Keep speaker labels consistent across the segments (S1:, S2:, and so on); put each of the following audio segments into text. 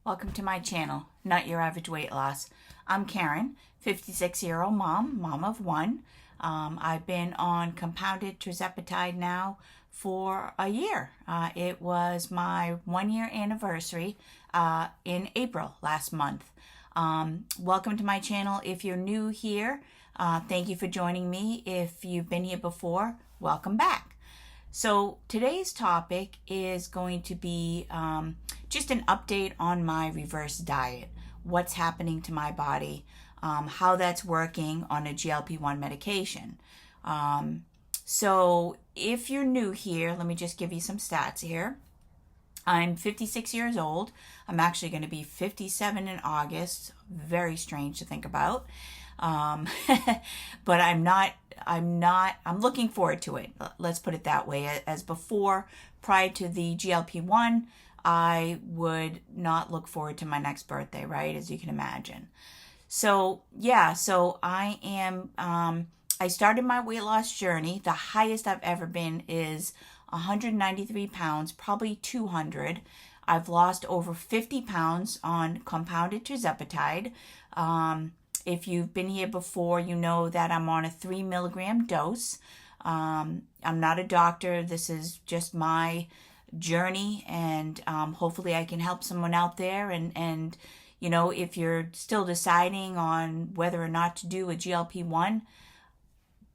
S1: Welcome to my channel, Not Your Average Weight Loss. I'm Karen, 56-year-old mom of one. I've been on compounded tirzepatide now for a year. It was my 1-year anniversary in April last month. Welcome to my channel. If you're new here, thank you for joining me. If you've been here before, welcome back. So today's topic is going to be just an update on my reverse diet, what's happening to my body, how that's working on a GLP-1 medication. So if you're new here, let me just give you some stats here. I'm 56 years old. I'm actually going to be 57 in August. Very strange to think about. But I'm looking forward to it. Let's put it that way. As before, prior to the GLP-1, I would not look forward to my next birthday, right? As you can imagine. So yeah, so I am, I started my weight loss journey. The highest I've ever been is 193 pounds, probably 200. I've lost over 50 pounds on compounded tirzepatide. If you've been here before, you know that I'm on a 3 milligram dose. I'm not a doctor. This is just my journey, and hopefully I can help someone out there. And you know, if you're still deciding on whether or not to do a GLP-1,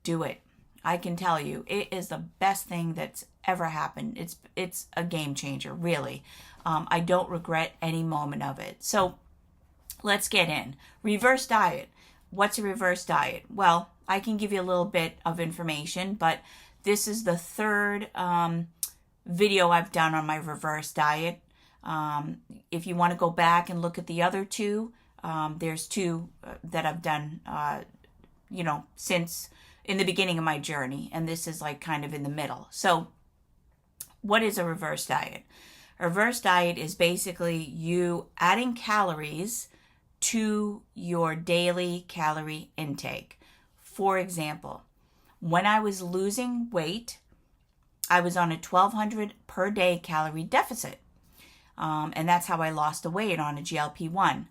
S1: do it. I can tell you, it is the best thing that's ever happened. It's a game changer, really. I don't regret any moment of it. So let's get in. Reverse diet. What's a reverse diet? Well, I can give you a little bit of information, but this is the third video I've done on my reverse diet. If you want to go back and look at the other two, there's two that I've done, since in the beginning of my journey, and this is like kind of in the middle. So what is a reverse diet? A reverse diet is basically you adding calories to your daily calorie intake. For example, when I was losing weight, I was on a 1,200 per day calorie deficit. And that's how I lost the weight on a GLP-1.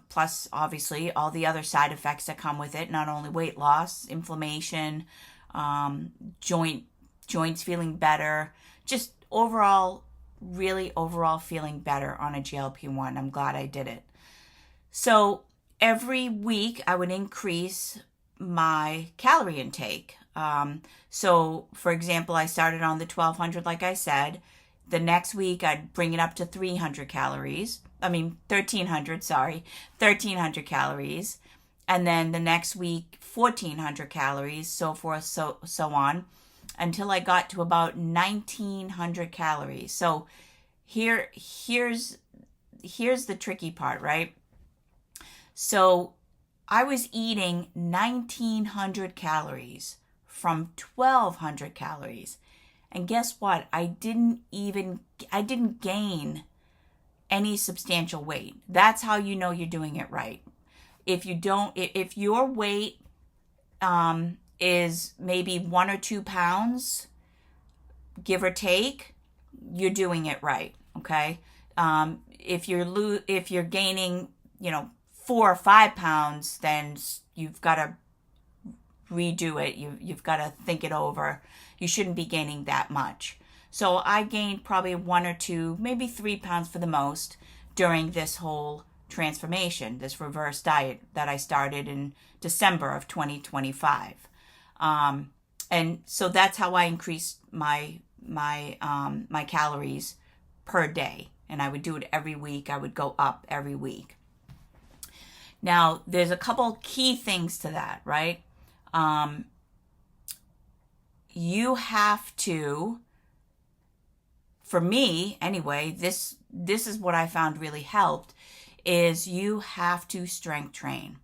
S1: Plus obviously all the other side effects that come with it, not only weight loss, inflammation, joints feeling better, just overall feeling better on a GLP-1. I'm glad I did it. So every week I would increase my calorie intake. So for example, I started on the 1,200, like I said. The next week I'd bring it up to 1,300 calories, calories. And then the next week, 1,400 calories, so forth, so on, until I got to about 1,900 calories. So here's the tricky part, right? So I was eating 1,900 calories from 1,200 calories. And guess what? I didn't gain any substantial weight. That's how you know you're doing it right. If your weight is maybe 1 or 2 pounds, give or take, you're doing it right. Okay. If you're gaining, 4 or 5 pounds, then you've got to redo it. You've got to think it over. You shouldn't be gaining that much. So I gained probably 1 or 2, maybe 3 pounds for the most during this whole transformation, this reverse diet that I started in December of 2025. And so that's how I increased my calories per day. And I would do it every week. I would go up every week. Now, there's a couple key things to that, right? You have to, for me anyway, this is what I found really helped, is you have to strength train.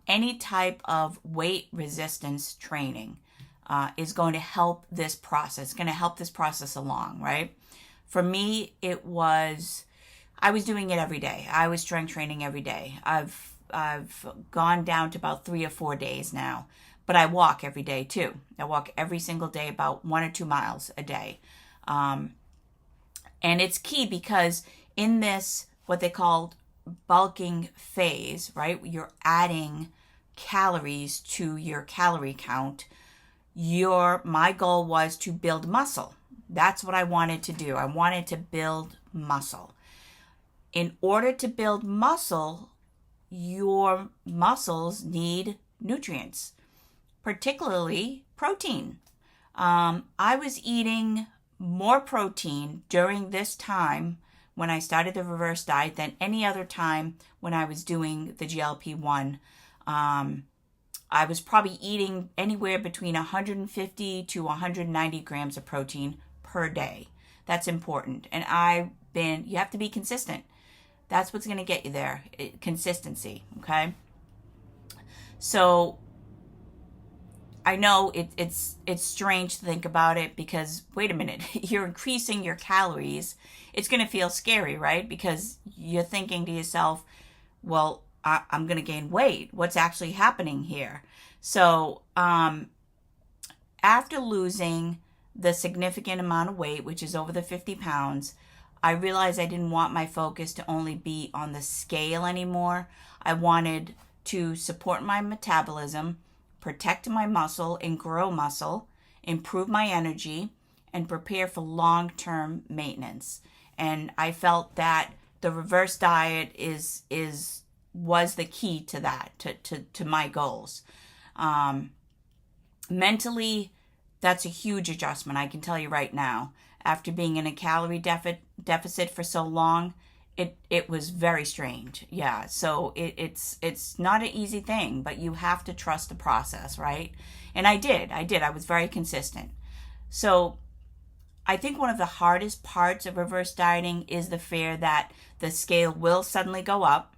S1: Any type of weight resistance training is going to help this process, along, right? For me, I was doing it every day. I was strength training every day. I've gone down to about 3 or 4 days now. But I walk every day too. I walk every single day about 1 or 2 miles a day. And it's key because in this, what they called bulking phase, right? You're adding calories to your calorie count. My goal was to build muscle. That's what I wanted to do. I wanted to build muscle. In order to build muscle, your muscles need nutrients, particularly protein. I was eating more protein during this time when I started the reverse diet than any other time when I was doing the GLP-1. I was probably eating anywhere between 150 to 190 grams of protein per day. That's important. And you have to be consistent. That's what's going to get you there. Consistency. Okay. So I know it's strange to think about it because, wait a minute, you're increasing your calories. It's going to feel scary, right? Because you're thinking to yourself, well, I'm going to gain weight. What's actually happening here? So after losing the significant amount of weight, which is over the 50 pounds, I realized I didn't want my focus to only be on the scale anymore. I wanted to support my metabolism, protect my muscle and grow muscle, improve my energy, and prepare for long-term maintenance. And I felt that the reverse diet was the key to that, to my goals. Mentally, that's a huge adjustment, I can tell you right now. After being in a calorie deficit for so long, it was very strange. Yeah, so it's not an easy thing, but you have to trust the process, right? And I did. I was very consistent. So I think one of the hardest parts of reverse dieting is the fear that the scale will suddenly go up,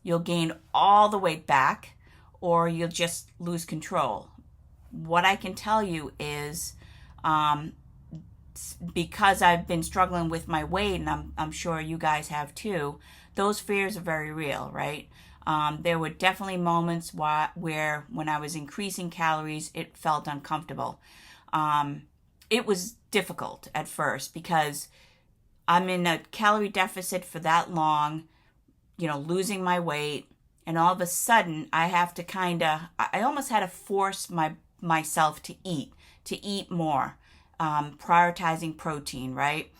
S1: you'll gain all the weight back, or you'll just lose control. What I can tell you is, because I've been struggling with my weight, and I'm sure you guys have too, those fears are very real, right? There were definitely moments where when I was increasing calories, it felt uncomfortable. It was difficult at first because I'm in a calorie deficit for that long, losing my weight, and all of a sudden I have to I almost had to force myself to eat more. Prioritizing protein, right?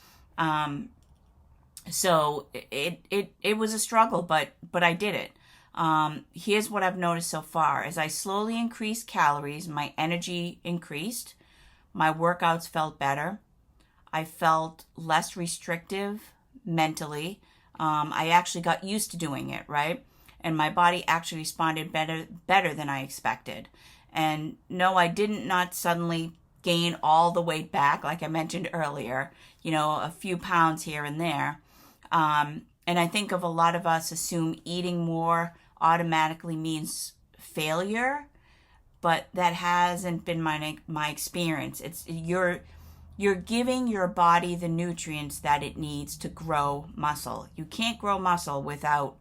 S1: So it was a struggle, but I did it. Here's what I've noticed so far. As I slowly increased calories, my energy increased, my workouts felt better, I felt less restrictive mentally. I actually got used to doing it, right? And my body actually responded better than I expected. And no, I did not suddenly gain all the weight back, like I mentioned earlier, a few pounds here and there. And I think of a lot of us assume eating more automatically means failure, but that hasn't been my experience. It's you're giving your body the nutrients that it needs to grow muscle. You can't grow muscle without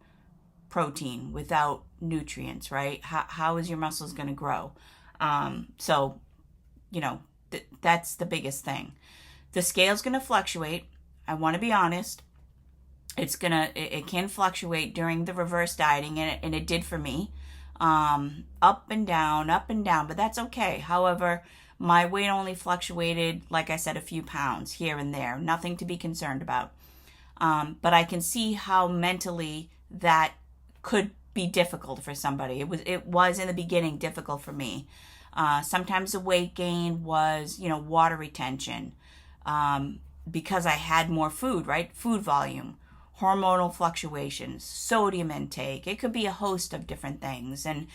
S1: protein, without nutrients, right? How is your muscles going to grow? So that's the biggest thing. The scale's going to fluctuate. I want to be honest. It can fluctuate during the reverse dieting, and it did for me. Up and down, but that's okay. However, my weight only fluctuated, like I said, a few pounds here and there. Nothing to be concerned about. But I can see how mentally that could be difficult for somebody. It was in the beginning difficult for me. Sometimes the weight gain was, water retention, because I had more food, right? Food volume, hormonal fluctuations, sodium intake. It could be a host of different things. And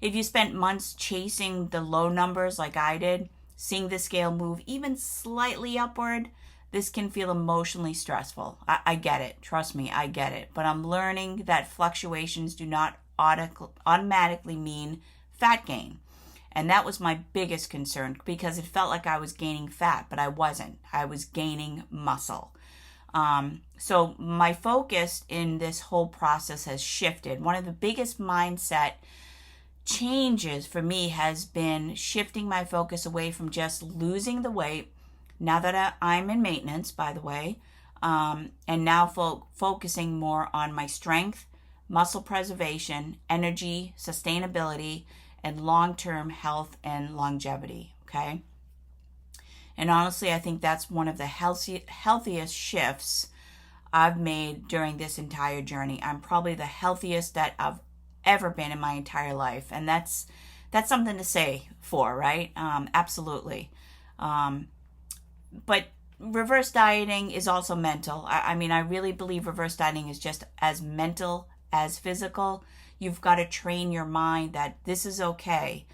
S1: if you spent months chasing the low numbers like I did, seeing the scale move even slightly upward, this can feel emotionally stressful. I get it. Trust me, I get it. But I'm learning that fluctuations do not automatically mean fat gain. And that was my biggest concern because it felt like I was gaining fat, but I wasn't. I was gaining muscle. So my focus in this whole process has shifted. One of the biggest mindset changes for me has been shifting my focus away from just losing the weight. Now that I'm in maintenance, by the way, and now focusing more on my strength, muscle preservation, energy, sustainability, and long-term health and longevity, okay? And honestly, I think that's one of the healthiest shifts I've made during this entire journey. I'm probably the healthiest that I've ever been in my entire life. And that's something to say for, right? Absolutely. But reverse dieting is also mental. I mean, I really believe reverse dieting is just as mental as physical. You've got to train your mind that this is okay.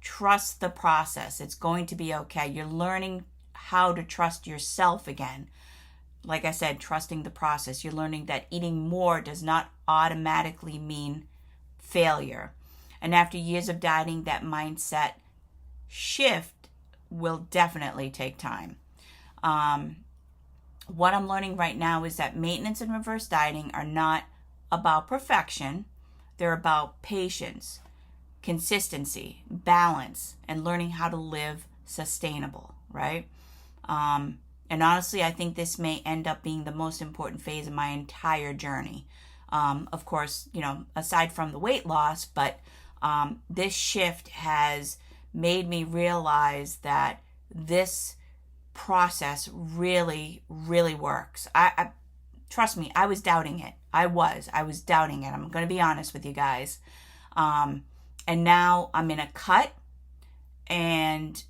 S1: Trust the process. It's going to be okay. You're learning how to trust yourself again. Like I said, trusting the process. You're learning that eating more does not automatically mean failure. And after years of dieting, that mindset shift will definitely take time. What I'm learning right now is that maintenance and reverse dieting are not about perfection. They're about patience, consistency, balance, and learning how to live sustainable, right? And honestly, I think this may end up being the most important phase of my entire journey. Of course, aside from the weight loss, but this shift has made me realize that this process really, really works. I trust me, I was doubting it. I was doubting it. I'm going to be honest with you guys. And now I'm in a cut. And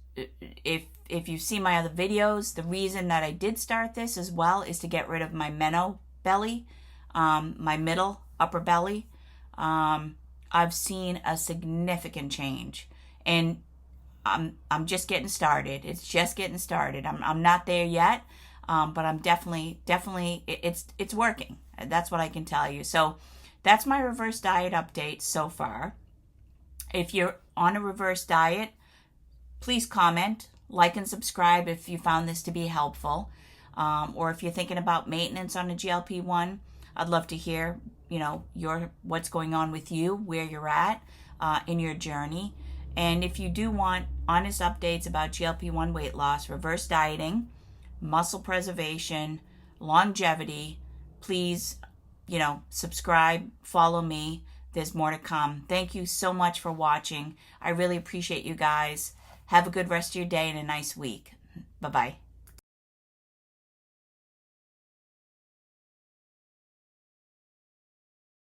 S1: if you see my other videos, the reason that I did start this as well is to get rid of my meno belly, my middle upper belly. I've seen a significant change, and I'm just getting started. It's just getting started. I'm not there yet, but I'm definitely it's working. That's what I can tell you. So that's my reverse diet update so far. If you're on a reverse diet, please comment, like, and subscribe if you found this to be helpful. Or if you're thinking about maintenance on a GLP-1, I'd love to hear, what's going on with you, where you're at in your journey. And if you do want honest updates about GLP-1 weight loss, reverse dieting, muscle preservation, longevity, please, subscribe, follow me. There's more to come. Thank you so much for watching. I really appreciate you guys. Have a good rest of your day and a nice week. Bye-bye.